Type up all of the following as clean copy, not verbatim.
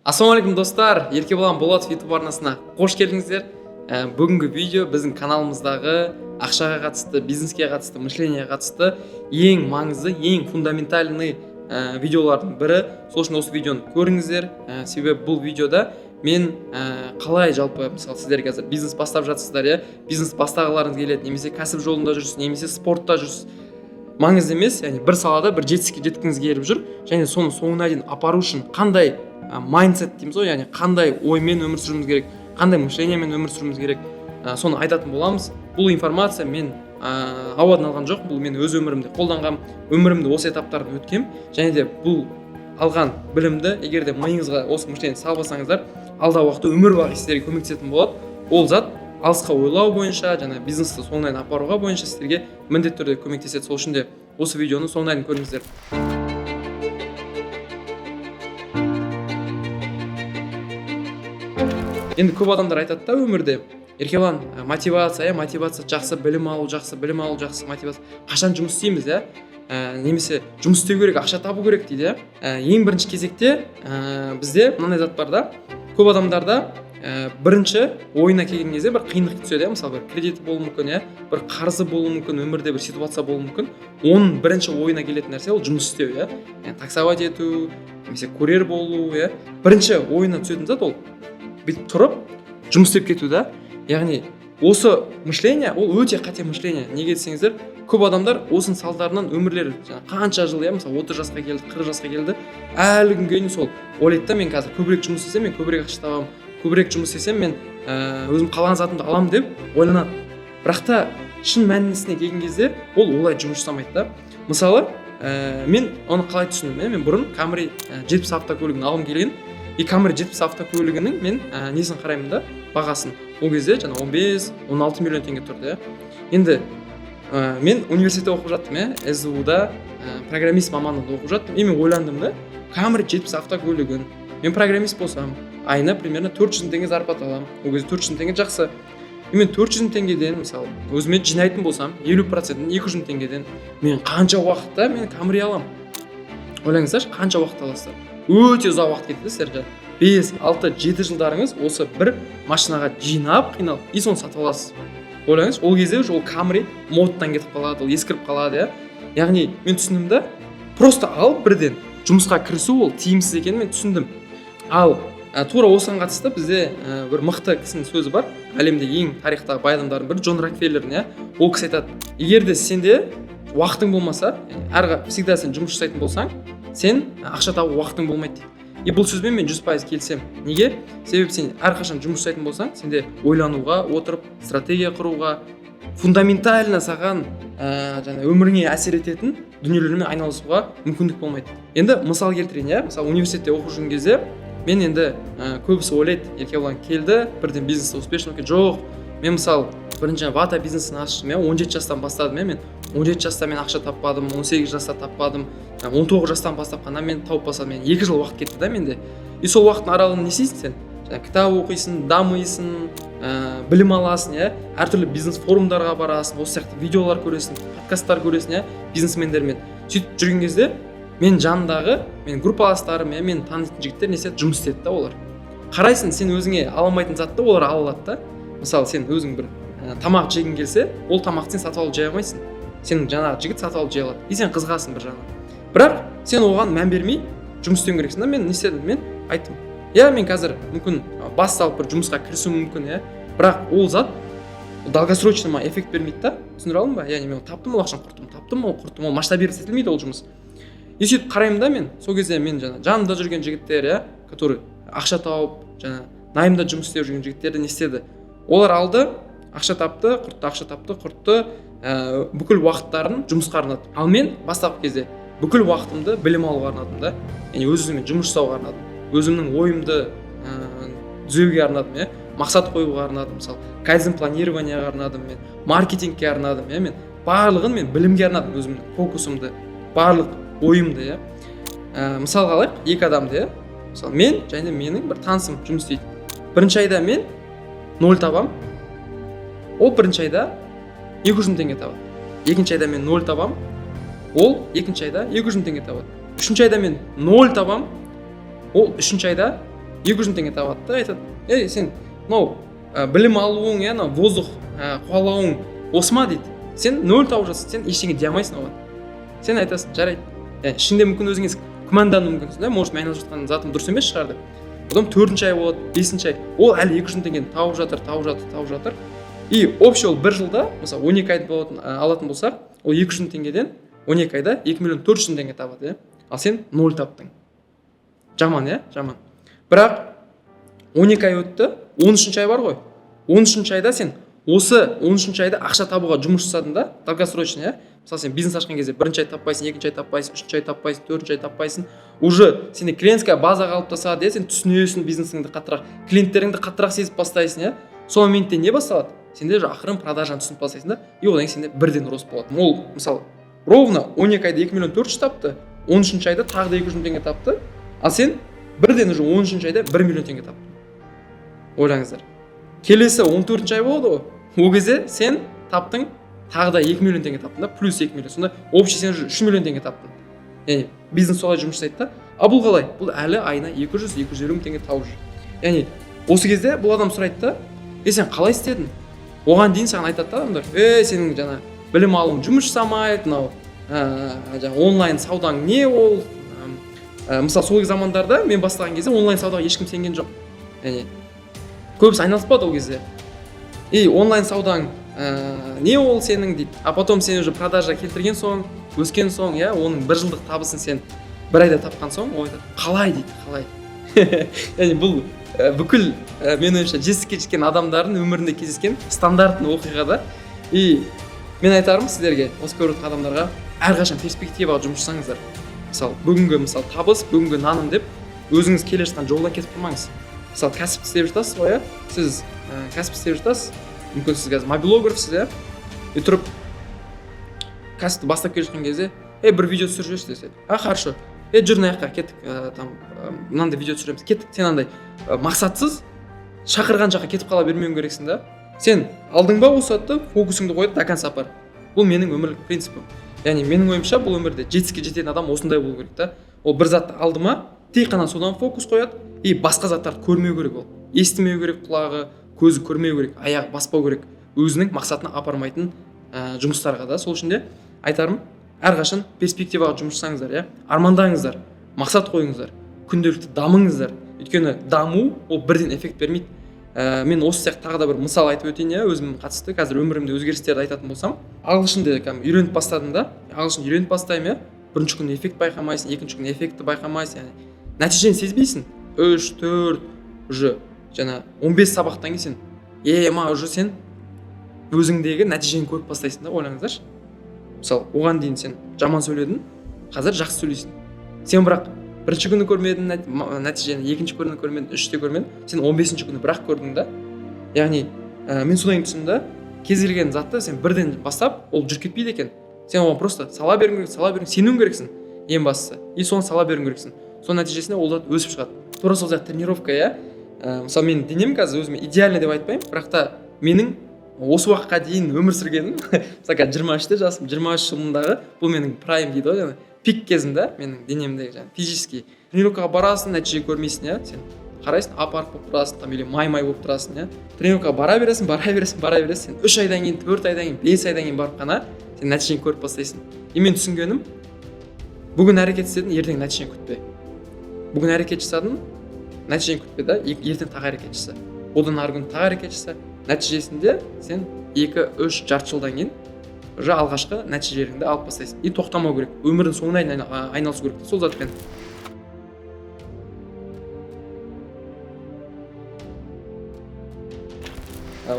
Ассалаумалейкум достар, Еркебұлан Болатов YouTube арнасына қош келдіңіздер. Бүгінгі видео біздің каналымыздағы ақшаға қатысты, бизнеске қатысты, мышлениеге қатысты ең маңызды, ең фундаментальный видеолардың бірі. Сол үшін осы видеоны көріңіздер. Себебі бұл видеода мен қалай жалпы, мысалы сіздер қазір бизнес бастап жатсыздар, бизнес бастағыларыңыз келеді, немесе кәсіп жолында жүрсіз, немесе спортта жүрсіз. Маңызды емес, яғни бір салада бір жетістікке жеткіңіз келіп жүр, және соны соңына дейін апару үшін қандай майндсет дейміз ғой, яғни қандай оймен өмір сүруіміз керек, қандай мышлениемен өмір сүруіміз керек, соны айтатын боламыз. Бұл информация мен ауадан алған жоқ, бұл мен өз өмірімде қолданғам, өмірімде осы этаптарды өткем, және де бұл алған білімді егер де миыңызға осы мышление салбасаңыздар, алдағы уақытта өмір бақи сіздерге көмектесетін болады. Ол зат алысқа ойлау бойынша, және бизнесті соңынан апаруға бойынша сіздерге міндетті түрде көмектеседі. Сол үшін де осы видеоны соңынан көріңіздер. Енді көп адамдар айтады да өмірде, Еркебұлан, мотивация жақсы, білім алу жақсы, мотивация. Қашан жұмыс істейміз, немесе жұмыс істеу керек, ақша табу керек дейді. Ең бірінші кезекте бізде мынандай зат бар да, көп адамдарда бірінші ойына келген кезде бір қиындық түседі, мысалы бір кредит болуы мүмкін, бір қарызы болуы мүмкін, өмірде бір ситуация болуы мүмкін. Оның бірінші ойына келетін нәрсе ол жұмыс істеу, таксовать ету, немесе курьер болу, бірінші ойына түсетін зат ол бүйтіп тұрып жұмыс істеп кету да. Яғни осы мышление ол өте қате мышление. Неге десеңіздер, көп адамдар осының салдарынан өмірлері қанша жыл, мысалы 30 жасқа келді, 40 жасқа келді, әлі күнге дейін сол ойлайды да, мен қазір көбірек жұмыс істесем, мен көбірек ақша табамын, көбірек жұмыс істесем, мен өзім қалаған затымды аламын деп ойланады. Бірақ та шын мәнісіне келген кезде ол олай жұмыс жасамайды да. Мысалы, мен оны қалай түсіндім? Мен бұрын Camry 70 автокөлігін алғым келген. Camry 70 автокөлігінің мен несін қараймын да, бағасын. Ол кезде жаңа 15-16 миллион теңге тұрды. Енді мен университетте оқып жаттым, СЗУ-да программист мамандығында оқып жаттым. Мен ойландым да, Camry 70 автокөлігін мен программист болсам, айына примерно 400 теңге зарплата аламын. Ол кезде 400 теңге жақсы. Мен 400 теңгеден, мысалы, өзіме жинайтын болсам, 50%-ін 200 теңгеден мен қанша уақытта мен Camry аламын? Ойлаңыздаршы, қанша уақыт аласыздар? Өте ұзақ уақыт кетеді сіздерге. 5, 6, 7 жылдарыңыз осы бір машинаға жинап, қиналып, и соны сатып аласыз. Ойлаңыз, ол кезде ол Camry модтан кетіп қалады, ол ескіріп қалады, Яғни мен түсіндім да, просто алып бірден жұмысқа кірісу ол тиімсіз екенін мен түсіндім. Ал тура осыған қатысты бізде бір мықты кісінің сөзі бар. Әлемде ең тарихтағы бай адамдардың бірі Джон Рокфеллер, ол кісі айтады, егер де сенде уақытың болмаса, всегда сен жұмыс жасайтын болсаң, сен ақша табу уақытың болмайды дейді. И бұл сөзбен мен 100% келісем. Неге? Себебі сен әрқашан жұмыс жасайтын болсаң, сенде ойлануға, отырып, стратегия құруға, фундаментально саған өміріңе әсер ететін дүниелермен айналысуға мүмкіндік болмайды. Енді мысал келтірейін, мысалы университетте оқып жүрген кезде мен енді көбісі ойлайды, Еркебұлан келді, бірден бизнесте успешно екен. Жоқ, мен мысалы бірінші вата бизнесін аштым, 17 жастан бастадым, мен 17 жаста мен ақша таппадым, 18 жаста таппадым, 19 жастан бастап қана мен тауып бастадым. Мен 2 жыл уақыт кетті да менде. И сол уақыттың аралығында не істейсің сен? Кітап оқисың, дамисың, білім аласың, әртүрлі бизнес форумдарға барасың, осы сияқты видеолар көресің, подкасттар көресің, бизнесмендермен. Сөйтіп жүрген кезде мен жанындағы, мен группаластарым, мен танитын жігіттер не істеді, жұмыс істеді да олар. Қарайсың, сен өзіңе ала алмайтын затты олар ала алады да. Мысалы, сен өзің бір тамақ жегің келсе, ол тамақты сен сатып алып жей алмайсың. Сенің жаңағы жігіт сатып алып жей алады. И сен қызығасың бір жағынан. Бірақ сен оған мән бермей жұмыс істеуің керексің да. Мен не істедім? Мен айттым, мен қазір мүмкін бас салып бір жұмысқа кірісуім мүмкін, бірақ ол зат долгосрочно эффект бермейді да. Түсіндіре алдым ба? Яғни мен таптым, ол ақшаны құрттым, ол масштабировать етілмейді ол жұмыс. И сөйтіп қараймын да, мен сол кезде мен жанымда жүрген жігіттер, который ақша тауып, найымда жұмыс істеп жүрген жігіттерді не істеді? Олар алды, ақша тапты, құртты, бүкіл уақыттарын жұмысқа арнады. Ал мен бастапқы кезде бүкіл уақытымды білім алуға арнадым да. Яғни өзіммен жұмыс жасауға арнадым. Өзімнің ойымды түзеуге арнадым, мақсат қоюға арнадым. Мысалы, кайдзен планированияға арнадым, мен маркетингке арнадым, мен барлығын мен білімге арнадым, өзімнің фокусымды, барлық ойымды, Мысалға алайық, екі адамды, мысалы, мен және менің бір танысым жұмыс істейді. Бірінші айда мен 0 табам, ол бірінші айда 200 теңге табады. Екінші айда мен 0 табам, ол екінші айда 200 теңге табады. Үшінші айда мен 0 табам, ол үшінші айда 200 мың теңге табады да, айтады, ей сен мынау білім алуың, анау воздух қуалауың осы ма дейді, сен 0 тауып жатсың, сен ештеңе дей алмайсың оған. Сен айтасың, жарайды, ішінде мүмкін өзіңіз күмәндану мүмкінсің да, может мен айналып жатқан затым дұрыс емес шығар деп. Одан 4-ші ай болады, 5-ші ай, ол әлі 200 мың теңгені тауып жатыр. И общий ол 1 жылда, мысалы 12 айды алатын болсақ, ол 200 мың теңгеден 12 айда 2.400.000 теңге табады, ал сен 0 таптың. Жаман, жаман. Бірақ 12 ай өтті, 13-ші ай бар ғой. 13-ші айда сен осы 13-ші айда ақша табуға жұмыс жасадың да, долгосрочно, Мысалы сен бизнес ашқан кезде 1-ші ай таппайсың, 2-ші ай таппайсың, 3-ші ай таппайсың, 4-ші ай таппайсың. Уже сенде клиентская база қалыптасады, сен түсінесің бизнесіңді қаттырақ, клиенттеріңді қаттырақ сезіп бастайсың, Сол моментте не басталады? Сенде уже ақырын продажаны түсініп бастайсың да, и одан кейін сенде бірден рост болады. Ол мысалы ровно 12 айда 2.400.000 тапты, 13-ші айда тағы да 200 мың теңге тапты, ал сен бірден уже 13-ші айда 1 миллион теңге таптың. Ойлаңыздар. Келесі 14-ші ай болды ғой. Ол кезде сен таптың тағы да 2 миллион теңге таптың да, плюс 2 миллион. Сонда общий сен 3 миллион теңге таптың. Яғни бизнес солай жұмыс жасайды да. А бұл қалай? Бұл әлі айына 200-250 мың теңге тауып жүр. Яғни осы кезде бұл адам сұрайды да, сен қалай істедің? Оған дейін саған айтады да адамдар, сенің жаңа білім алуың жұмыс жасамайды, мынау жаңа онлайн саудаң не ол? Мысалы сол замандарда мен бастаған кезде онлайн саудаға ешкім сенген жоқ. Яғни көбісі айналыспады ол кезде. И онлайн саудаң не ол сенің дейді. А потом сен уже продажа келтірген соң, өскен соң, оның 1 жылдық табысын сен 1 айда тапқан соң, ол айтады, қалай дейді, қалай. Яғни бұл бүкіл мен ойымша жетістікке жеткен адамдардың өмірінде кездескен стандартный оқиға да. И мен айтарым сіздерге, осы көріп отырған адамдарға, әрқашан перспективаға жұмыс жасаңыздар. Мысалы бүгінгі табыс, бүгінгі наным деп өзіңіз келе жатқан жолдан кетіп қалмаңыз. Мысалы кәсіп істеп жатасыз ғой, сіз кәсіп істеп жатасыз, мүмкін сіз қазір мобилографсыз, и тұрып кәсіпті бастап келе жатқан кезде, бір видео түсіріп жүрсіз десе, хорошо, жүр мына жаққа кеттік, мынандай видео түсіреміз, кеттік. Сен андай мақсатсыз шақырған жаққа кетіп қала бермеуің керексің да. Сен алдың ба осы сәтті, фокусыңды қойып до конца бар. Бұл менің өмірлік принципім. Яғни менің ойымша бұл өмірде жетістікке жететін адам осындай болу керек та. Ол бір затты алды ма, тек қана содан фокус қояды, и басқа заттарды көрмеу керек ол. Естімеу керек құлағы, көзі көрмеу керек, аяғы баспау керек. Өзінің мақсатына апармайтын жұмыстарға да. Сол үшін де айтарым, әрқашан перспективаға жұмыс жасаңыздар, армандаңыздар, мақсат қойыңыздар, күнделікті дамыңыздар. Өйткені даму ол бірден эффект бермейді. Мен осы сияқты тағы да бір мысал айтып өтейін, өзім қатысты қазір өмірімде өзгерістерді айтатын болсам, ағылшынды үйреніп бастадым да. Ағылшын үйреніп бастаймын, бірінші күні эффект байқамайсың, екінші күні эффекті байқамайсың, нәтижені сезбейсің. 3-4 уже жаңа 15 сабақтан кейін сен уже сен өзіңдегі нәтижені көріп бастайсың да. Ойлаңыздаршы. Мысалы, оған дейін сен жаман сөйледің, қазір жақсы сөйлейсің. Сен бірақ бірінші күні көрмедің нәтижені, екінші күні көрмедің, үште көрмедің, сен 15-ші күні бірақ көрдің да. Яғни мен содан түсіндім да, кез келген затты сен бірден бастап, ол жүріп кетпейді екен. Сен оған просто сала беруің керек, сенуің керексің, ең бастысы. И соны сала беруің керексің. Соның нәтижесінде ол зат өсіп шығады. Тура сол сияқты тренировка, мысалы мен денем қазір өзіме идеальный деп айтпаймын, бірақ та менің осы уақытқа дейін өмір сүргенім, мысалы 23-те жасым, 23 жылындағы бұл менің прайм дейді ғой, пик кезімде менің денемдегі физически. Тренировкаға барасың, нәтиже көрмейсің, сен қарайсың, апарып болып тұрасың, или май болып тұрасың, тренировкаға бара бересің, сен 3 айдан кейін, 4 айдан кейін, 5 айдан кейін барып қана сен нәтижені көріп бастайсың. И мен түсінгенім, бүгін әрекет істедің, ертең нәтижені күтпе. Бүгін әрекет жасадың, нәтижені күтпе да, ертең тағы әрекет жаса. Одан арғы күн тағы әрекет жаса. Нәтижесінде сен 2-3 жарты жылдан кейін уже алғашқы нәтижелеріңді алып бастайсың. И тоқтамау керек. Өмірдің соңына айналысу керек. Сол затпен.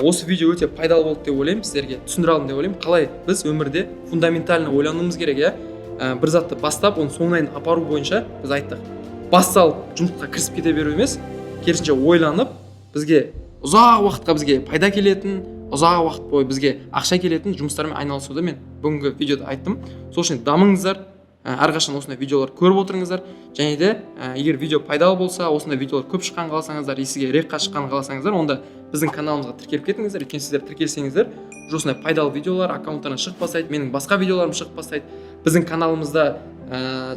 Осы видео өте пайдалы болды деп ойлаймын, сіздерге түсіндіре алдым деп ойлаймын. Қалай біз өмірде фундаментально ойлануымыз керек, бір затты бастап, оны соңына апару бойынша біз айттық. Басталып жұмысқа кірісіп кете беру емес, керісінше ойланып, бізге ұзақ уақытқа бізге пайда келетін, ұзақ уақыт бойы бізге ақша келетін жұмыстармен айналысуды мен бүгінгі видеода айттым. Сол үшін дамыңыздар, әрқашан осындай видеолар көріп отырыңыздар, және де егер видео пайдалы болса, осындай видеолар көп шыққан қаласаңыздар, сізге рекқа шыққан қаласаңыздар, онда біздің каналымызға тіркеліп кетіңіздер. Өйткені сіздер тіркелсеңіздер, осындай пайдалы видеолар аккаунттарына шығып бастайды, менің басқа видеоларым шығып бастайды. Біздің каналымызда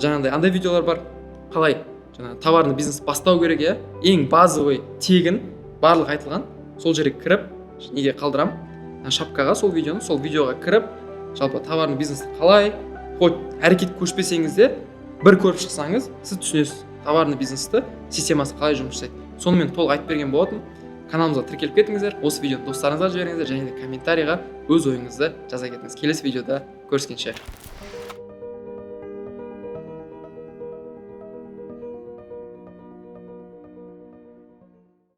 жаңағыдай андай видеолар бар, қалай жаңағы товарный бизнес бастау керек, иә, ең базовый тегін барлық айтылған, сол жерге кіріп, неге қалдырамын шапкаға, сол видеоға кіріп, жалпы товарный бизнесті қалай, хоть әрекет көшпесеңіз де бір көріп шықсаңыз, сіз түсінесіз товарный бизнесті системасы қалай жұмыс жасайды. Сонымен толық айтып берген болатын. Каналымызға тіркеліп кетіңіздер, осы видеоны достарыңызға жіберіңіздер және де комментарийға өз ойыңызды жаза кетіңіз. Келесі видеода көріскенше.